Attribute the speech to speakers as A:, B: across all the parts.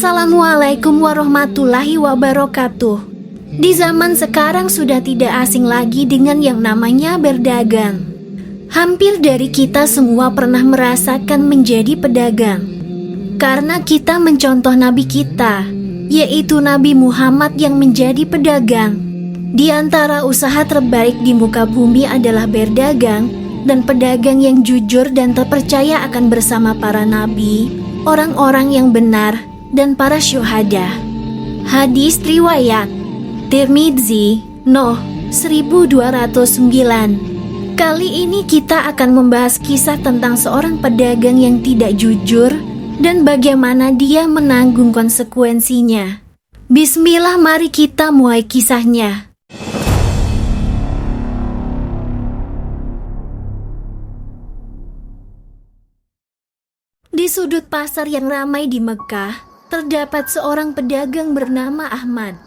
A: Assalamualaikum warahmatullahi wabarakatuh. Di zaman sekarang sudah tidak asing lagi dengan yang namanya berdagang. Hampir dari kita semua pernah merasakan menjadi pedagang. Karena kita mencontoh Nabi kita, yaitu Nabi Muhammad yang menjadi pedagang. Di antara usaha terbaik di muka bumi adalah berdagang, dan pedagang yang jujur dan terpercaya akan bersama para nabi, orang-orang yang benar, dan para syuhada. Hadis riwayat Tirmidzi, Noh 1209. Kali ini kita akan membahas kisah tentang seorang pedagang yang tidak jujur dan bagaimana dia menanggung konsekuensinya. Bismillah, mari kita mulai kisahnya. Di sudut pasar yang ramai di Mekah, terdapat seorang pedagang bernama Ahmad.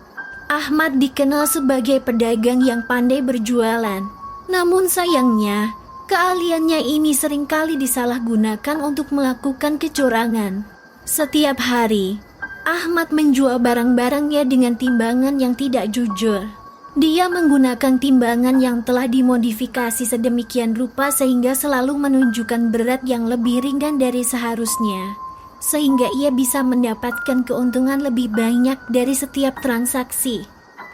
A: Ahmad dikenal sebagai pedagang yang pandai berjualan. Namun sayangnya, keahliannya ini seringkali disalahgunakan untuk melakukan kecurangan. Setiap hari, Ahmad menjual barang-barangnya dengan timbangan yang tidak jujur. Dia menggunakan timbangan yang telah dimodifikasi sedemikian rupa sehingga selalu menunjukkan berat yang lebih ringan dari seharusnya, sehingga ia bisa mendapatkan keuntungan lebih banyak dari setiap transaksi.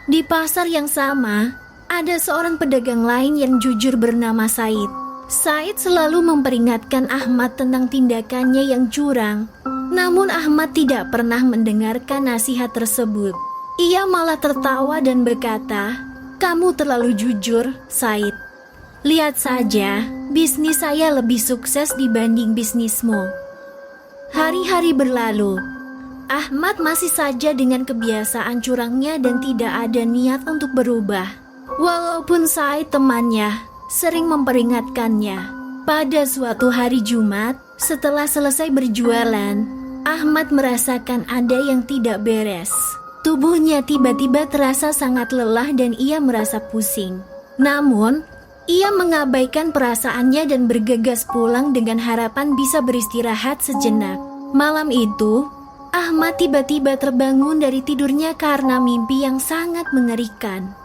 A: Di pasar yang sama, ada seorang pedagang lain yang jujur bernama Said. Said selalu memperingatkan Ahmad tentang tindakannya yang curang, namun Ahmad tidak pernah mendengarkan nasihat tersebut. Ia malah tertawa dan berkata, "Kamu terlalu jujur, Said. Lihat saja, bisnis saya lebih sukses dibanding bisnismu." Hari-hari berlalu. Ahmad masih saja dengan kebiasaan curangnya dan tidak ada niat untuk berubah. Walaupun Said temannya sering memperingatkannya. Pada suatu hari Jumat, setelah selesai berjualan, Ahmad merasakan ada yang tidak beres. Tubuhnya tiba-tiba terasa sangat lelah dan ia merasa pusing. Namun, ia mengabaikan perasaannya dan bergegas pulang dengan harapan bisa beristirahat sejenak. Malam itu, Ahmad tiba-tiba terbangun dari tidurnya karena mimpi yang sangat mengerikan.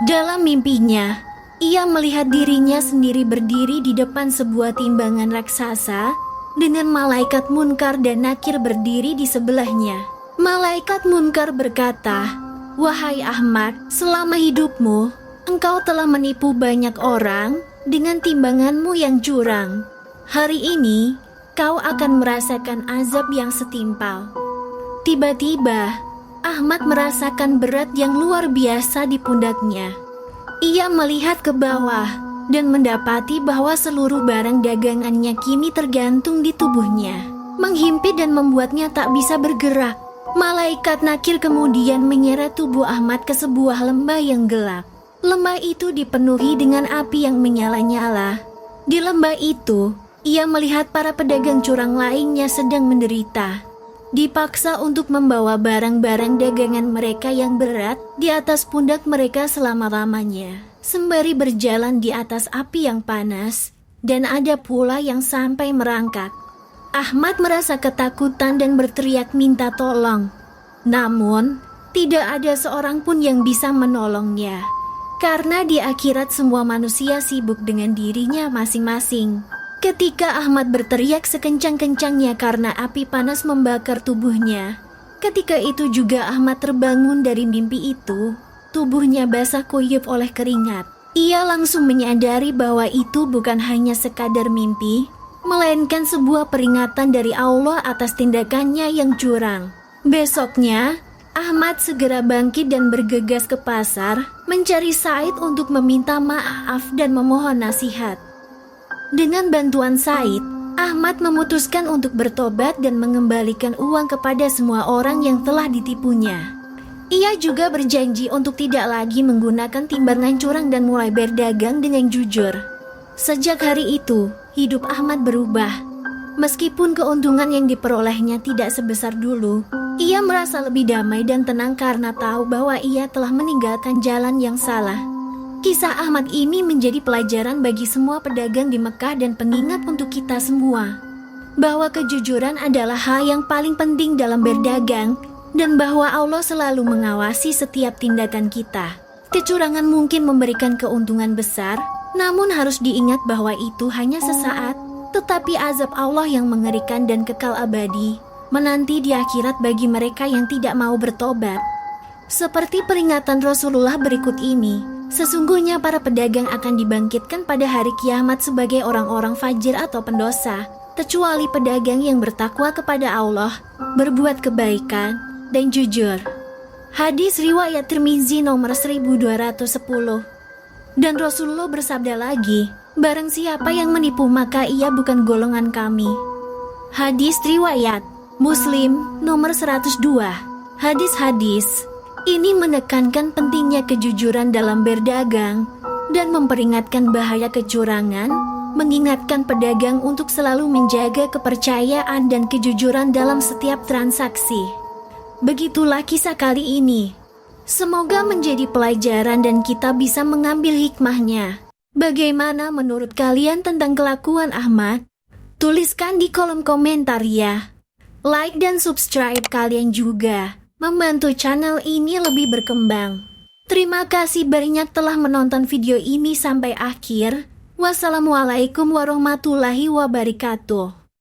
A: Dalam mimpinya, ia melihat dirinya sendiri berdiri di depan sebuah timbangan raksasa dengan malaikat Munkar dan Nakir berdiri di sebelahnya. Malaikat Munkar berkata, "Wahai Ahmad, selama hidupmu, engkau telah menipu banyak orang dengan timbanganmu yang curang. Hari ini, kau akan merasakan azab yang setimpal." Tiba-tiba, Ahmad merasakan berat yang luar biasa di pundaknya. Ia melihat ke bawah dan mendapati bahwa seluruh barang dagangannya kini tergantung di tubuhnya, menghimpit dan membuatnya tak bisa bergerak. Malaikat Nakir kemudian menyeret tubuh Ahmad ke sebuah lembah yang gelap. Lembah itu dipenuhi dengan api yang menyala-nyala. Di lembah itu, ia melihat para pedagang curang lainnya sedang menderita. Dipaksa untuk membawa barang-barang dagangan mereka yang berat di atas pundak mereka selama-lamanya, sembari berjalan di atas api yang panas, dan ada pula yang sampai merangkak. Ahmad merasa ketakutan dan berteriak minta tolong. Namun, tidak ada seorang pun yang bisa menolongnya. Karena di akhirat semua manusia sibuk dengan dirinya masing-masing. Ketika Ahmad berteriak sekencang-kencangnya karena api panas membakar tubuhnya, ketika itu juga Ahmad terbangun dari mimpi itu. Tubuhnya basah kuyup oleh keringat. Ia langsung menyadari bahwa itu bukan hanya sekadar mimpi, melainkan sebuah peringatan dari Allah atas tindakannya yang curang. Besoknya, Ahmad segera bangkit dan bergegas ke pasar, mencari Said untuk meminta maaf dan memohon nasihat. Dengan bantuan Said, Ahmad memutuskan untuk bertobat dan mengembalikan uang kepada semua orang yang telah ditipunya. Ia juga berjanji untuk tidak lagi menggunakan timbangan curang dan mulai berdagang dengan jujur. Sejak hari itu, hidup Ahmad berubah. Meskipun keuntungan yang diperolehnya tidak sebesar dulu, ia merasa lebih damai dan tenang karena tahu bahwa ia telah meninggalkan jalan yang salah. Kisah Ahmad ini menjadi pelajaran bagi semua pedagang di Mekah dan pengingat untuk kita semua, bahwa kejujuran adalah hal yang paling penting dalam berdagang dan bahwa Allah selalu mengawasi setiap tindakan kita. Kecurangan mungkin memberikan keuntungan besar, namun harus diingat bahwa itu hanya sesaat, tetapi azab Allah yang mengerikan dan kekal abadi menanti di akhirat bagi mereka yang tidak mau bertobat. Seperti peringatan Rasulullah berikut ini, sesungguhnya para pedagang akan dibangkitkan pada hari kiamat sebagai orang-orang fajir atau pendosa, kecuali pedagang yang bertakwa kepada Allah, berbuat kebaikan, dan jujur. Hadis riwayat Tirmizi nomor 1210. Dan Rasulullah bersabda lagi, barang siapa yang menipu maka ia bukan golongan kami. Hadis riwayat Muslim nomor 102. Hadis-hadis ini menekankan pentingnya kejujuran dalam berdagang dan memperingatkan bahaya kecurangan, mengingatkan pedagang untuk selalu menjaga kepercayaan dan kejujuran dalam setiap transaksi. Begitulah kisah kali ini. Semoga menjadi pelajaran dan kita bisa mengambil hikmahnya. Bagaimana menurut kalian tentang kelakuan Ahmad? Tuliskan di kolom komentar ya. Like dan subscribe kalian juga membantu channel ini lebih berkembang. Terima kasih banyak telah menonton video ini sampai akhir. Wassalamualaikum warahmatullahi wabarakatuh.